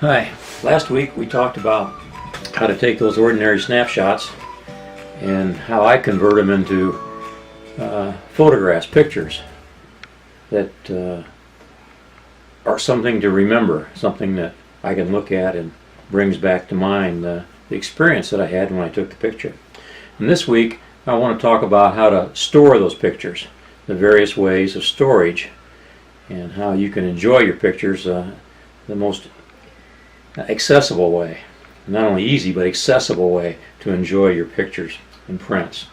Hi. Last week we talked about how to take those ordinary snapshots and how I convert them into photographs, pictures that are something to remember, something that I can look at and brings back to mind the experience that I had when I took the picture. And this week I want to talk about how to store those pictures, the various ways of storage, and how you can enjoy your pictures the most accessible way, not only easy but accessible way to enjoy your pictures and prints.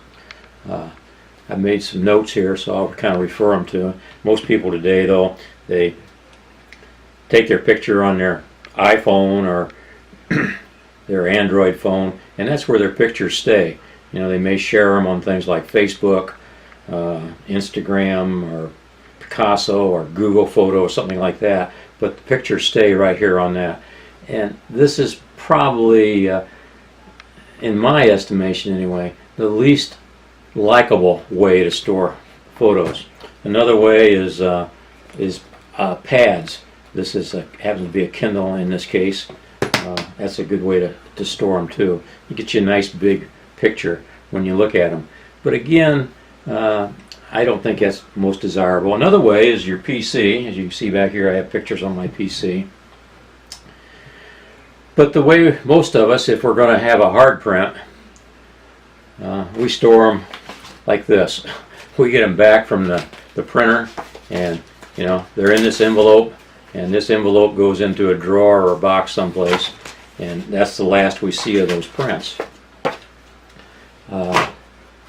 I've made some notes here, so I'll kind of refer them to. Most people today, though, they take their picture on their iPhone or their Android phone, and that's where their pictures stay. You know, they may share them on things like Facebook, Instagram, or Picasso, or Google Photo, or something like that, but the pictures stay right here on that. And this is probably, in my estimation anyway, the least likable way to store photos. Another way is pads. This is happens to be a Kindle in this case. That's a good way to store them too. You get you a nice big picture when you look at them. But again, I don't think that's most desirable. Another way is your PC. As you can see back here, I have pictures on my PC. But the way most of us, if we're going to have a hard print, we store them like this. We get them back from the printer, and you know, they're in this envelope, and this envelope goes into a drawer or a box someplace, and that's the last we see of those prints.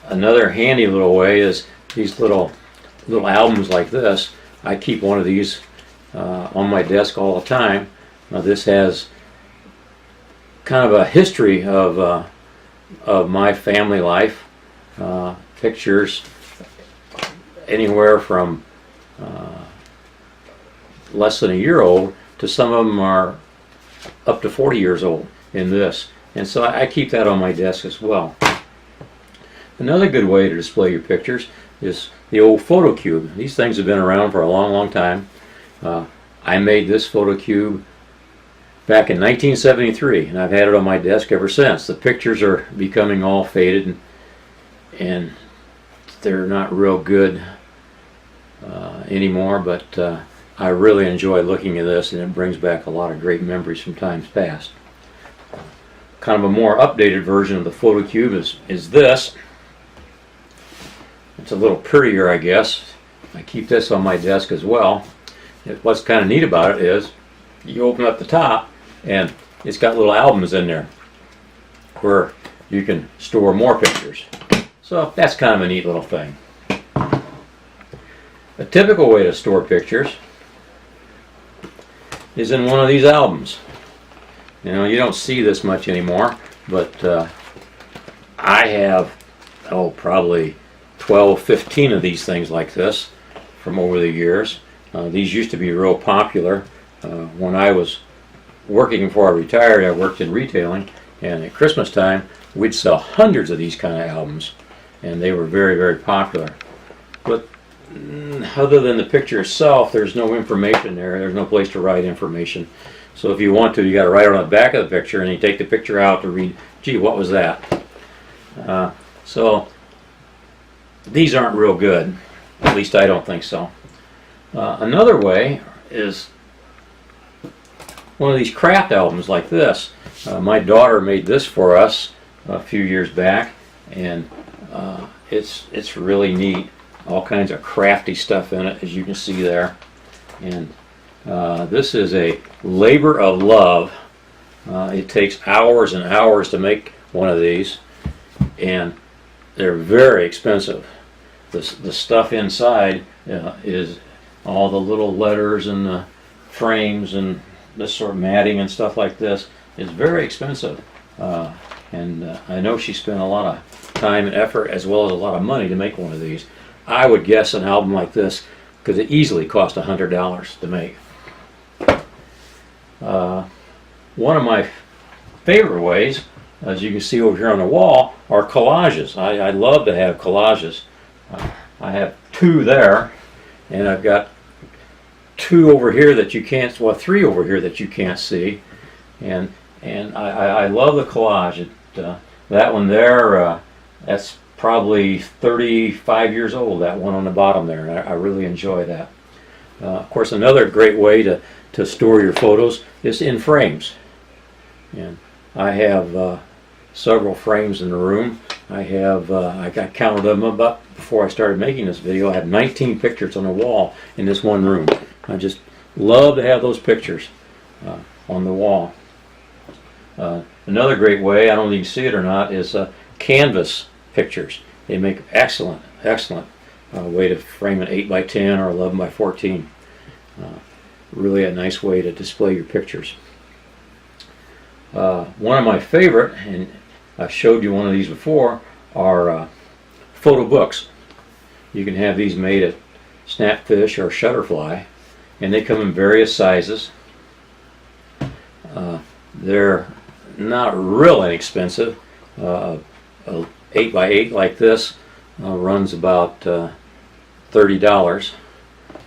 Another handy little way is these little albums like this. I keep one of these on my desk all the time. This has kind of a history of my family life, pictures anywhere from less than a year old to some of them are up to 40 years old in this, and so I keep that on my desk as well. Another good way to display your pictures is the old photo cube. These things have been around for a long time. I made this photo cube back in 1973, and I've had it on my desk ever since. The pictures are becoming all faded, and they're not real good anymore, but I really enjoy looking at this, and it brings back a lot of great memories from times past. Kind of a more updated version of the photo cube is this. It's a little prettier, I guess. I keep this on my desk as well. What's kind of neat about it is you open up the top, and it's got little albums in there where you can store more pictures. So that's kind of a neat little thing. A typical way to store pictures is in one of these albums. You know, you don't see this much anymore, but I have, probably 12, 15 of these things like this from over the years. These used to be real popular. When I was working before I retired, I worked in retailing, and at Christmas time we'd sell hundreds of these kind of albums, and they were very popular. But other than the picture itself, there's no information there. There's no place to write information. So if you want to, you got to write it on the back of the picture, and you take the picture out to read, gee, what was that? So these aren't real good. At least I don't think so. Another way is one of these craft albums like this. My daughter made this for us a few years back, and it's really neat. All kinds of crafty stuff in it, as you can see there. And this is a labor of love. It takes hours and hours to make one of these, and they're very expensive. The stuff inside is all the little letters and the frames and this sort of matting and stuff like this is very expensive. And I know she spent a lot of time and effort as well as a lot of money to make one of these. I would guess an album like this could easily cost $100 to make. One of my favorite ways, as you can see over here on the wall, are collages. I love to have collages. I have two there, and I've got two over here that you can't, well, three over here that you can't see. and I love the collage. That one there, that's probably 35 years old, that one on the bottom there, and I really enjoy that. Of course, another great way to store your photos is in frames. And I have several frames in the room. I counted them up before I started making this video. I have 19 pictures on the wall in this one room. I just love to have those pictures on the wall. Another great way, I don't know if you can see it or not, is canvas pictures. They make excellent way to frame an 8 by 10 or 11 by 14. Really a nice way to display your pictures. One of my favorite, and I showed you one of these before, are photo books. You can have these made at Sanpfish or Shutterfly, and they come in various sizes. They're not real inexpensive. A 8 by 8 like this runs about $30.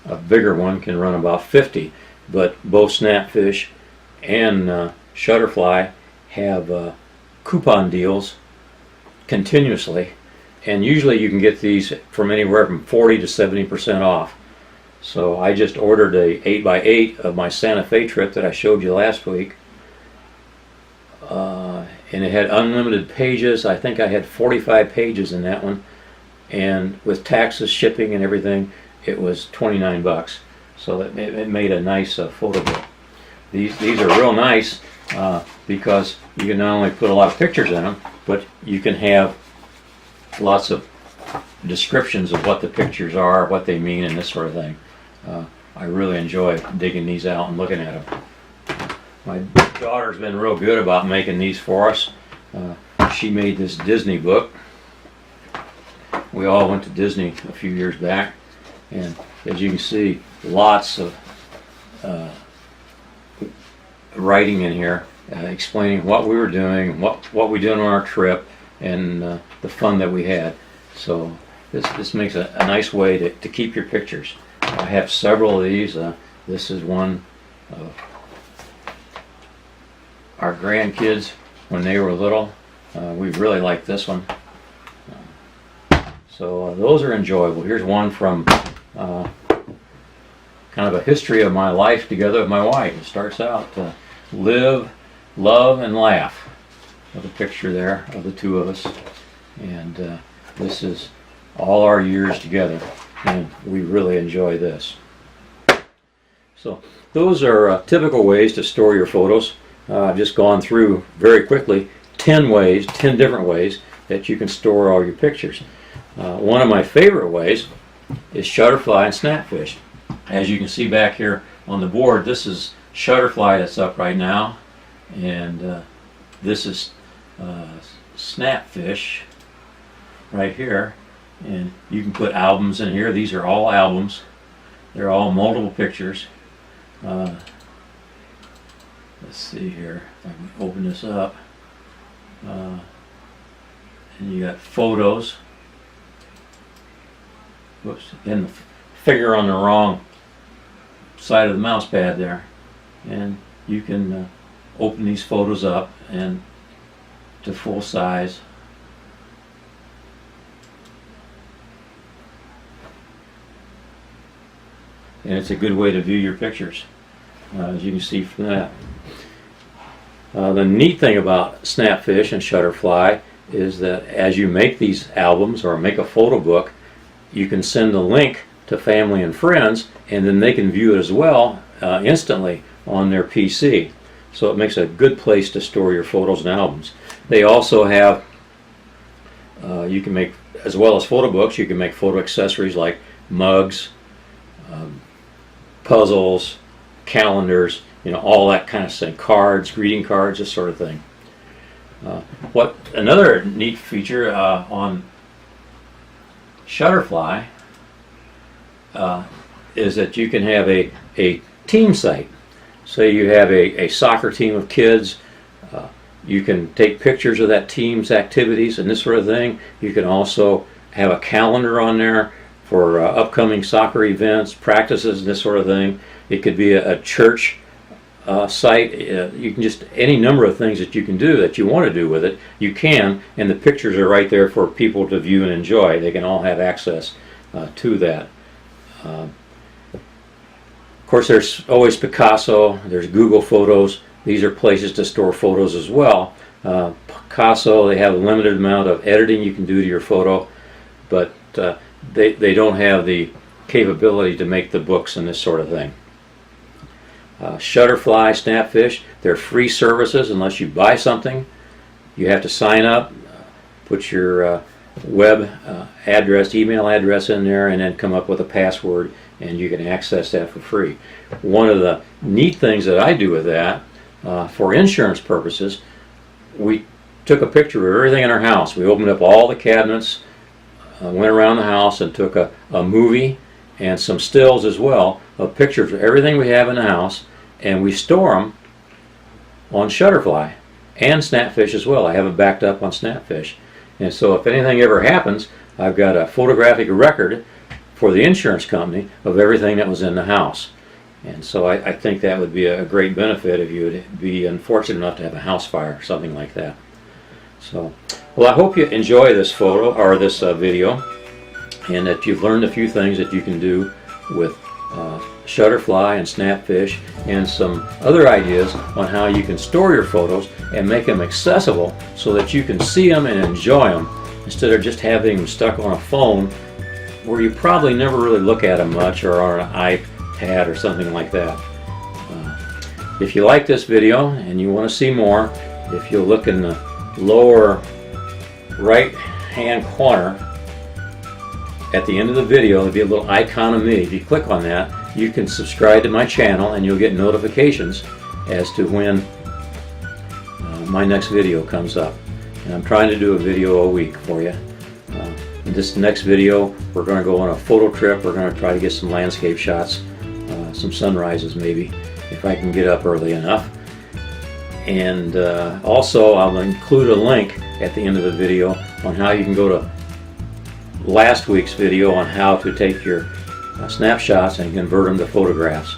A bigger one can run about $50. But both Sanpfish and Shutterfly have coupon deals continuously, and usually you can get these from anywhere from 40 to 70% off. So I just ordered a 8 by 8 of my Santa Fe trip that I showed you last week, and it had unlimited pages. I think I had 45 pages in that one, and with taxes, shipping, and everything, it was 29 bucks. So it made a nice photo book. These are real nice because you can not only put a lot of pictures in them, but you can have lots of descriptions of what the pictures are, what they mean, and this sort of thing. I really enjoy digging these out and looking at them. My daughter's been real good about making these for us. She made this Disney book. We all went to Disney a few years back, and as you can see, lots of writing in here explaining what we were doing, what we did on our trip, and the fun that we had. So this makes a nice way to keep your pictures. I have several of these. This is one of our grandkids when they were little. We really liked this one. So those are enjoyable. Here's one from kind of a history of my life together with my wife. It starts out, live, love, and laugh, with a picture there of the two of us. And this is all our years together, and we really enjoy this. So those are typical ways to store your photos. I've just gone through very quickly 10 different ways that you can store all your pictures. One of my favorite ways is Shutterfly and Sanpfish. As you can see back here on the board, this is Shutterfly that's up right now, and this is Sanpfish right here. And you can put albums in here. These are all albums. They're all multiple pictures. Let's see here if I can open this up. And you got photos. Whoops, and the finger on the wrong side of the mouse pad there. And you can open these photos up and to full size. And it's a good way to view your pictures, as you can see from that. The neat thing about Sanpfish and Shutterfly is that as you make these albums or make a photo book, you can send a link to family and friends, and then they can view it as well instantly on their PC. So it makes a good place to store your photos and albums. They also have, you can make, as well as photo books, you can make photo accessories like mugs, puzzles, calendars, all that kind of thing, cards, greeting cards, this sort of thing. What another neat feature on Shutterfly is that you can have a team site. Say you have a soccer team of kids, you can take pictures of that team's activities and this sort of thing. You can also have a calendar on there for upcoming soccer events, practices, and this sort of thing. It could be a church site, you can just, any number of things that you can do that you want to do with it, you can, and the pictures are right there for people to view and enjoy. They can all have access to that. Of course, there's always Picasso, there's Google Photos. These are places to store photos as well. Picasso, they have a limited amount of editing you can do to your photo, but they don't have the capability to make the books and this sort of thing. Shutterfly, Sanpfish, they're free services unless you buy something. You have to sign up, put your web address, email address in there, and then come up with a password, and you can access that for free. One of the neat things that I do with that, for insurance purposes, we took a picture of everything in our house. We opened up all the cabinets, went around the house and took a movie and some stills as well of pictures of everything we have in the house, and we store them on Shutterfly and Sanpfish as well. I have it backed up on Sanpfish, and so if anything ever happens, I've got a photographic record for the insurance company of everything that was in the house. And so I think that would be a great benefit if you would be unfortunate enough to have a house fire or something like that. So, well, I hope you enjoy this photo or this video, and that you've learned a few things that you can do with Shutterfly and Sanpfish, and some other ideas on how you can store your photos and make them accessible so that you can see them and enjoy them instead of just having them stuck on a phone where you probably never really look at them much, or on an iPad or something like that. If you like this video and you want to see more, if you'll look in the lower right hand corner at the end of the video, there'll be a little icon of me. If you click on that, you can subscribe to my channel and you'll get notifications as to when my next video comes up. And I'm trying to do a video a week for you. In this next video, we're going to go on a photo trip. We're going to try to get some landscape shots, some sunrises maybe, if I can get up early enough. And also, I'll include a link at the end of the video on how you can go to last week's video on how to take your snapshots and convert them to photographs.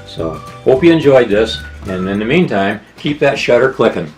So, hope you enjoyed this, and in the meantime, keep that shutter clicking.